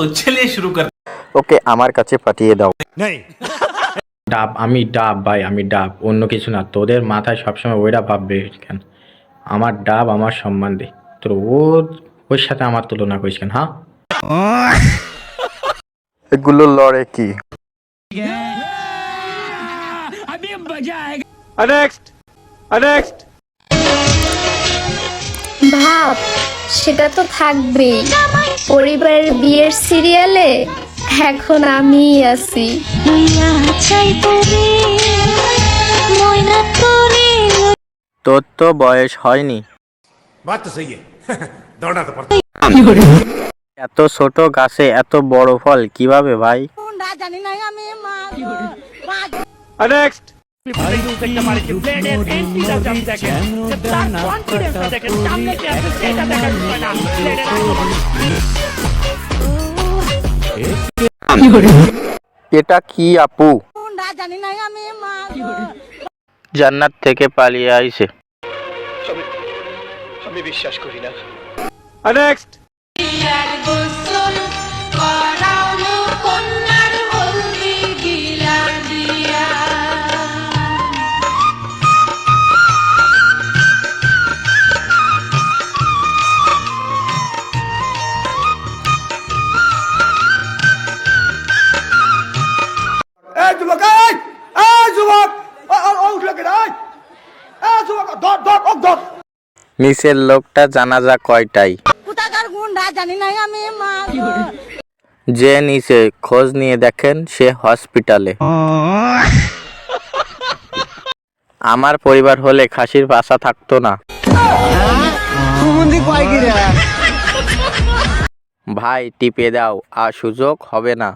तो चलिए शुरू कर। ওকে আমার কাছে পাঠিয়ে দাও। ডাব, আমি ডাব ভাই, আমি ডাব, অন্য কিছু না। তোদের মাথায় সবসময় ওইটা ভাববে কেন? আমার ডাব আমার সম্মান দে। তোর ওর সাথে আমার তুলনা করিস কেন? হ্যাঁ, এগুলো লড়ে কি? ভাব সেটা তো থাকবেই। পরিবারের বিয়ের সিরিয়ালে এখন আমিই আছি। তোর তো বয়স হয়নি। এত ছোট গাছে এত বড় ফল কিভাবে ভাই? এটা কি আপু? জান্নাত থেকে পালিয়ে আইছে। আমি বিশ্বাস করি না। নিচের লোকটা জানাজা কয়টাই? যে নিচে খোঁজ নিয়ে দেখেন সে হসপিটালে। আমার পরিবার হলে খাসির পাছা থাকতো না। ভাই টিপে দাও, আর সুযোগ হবে না।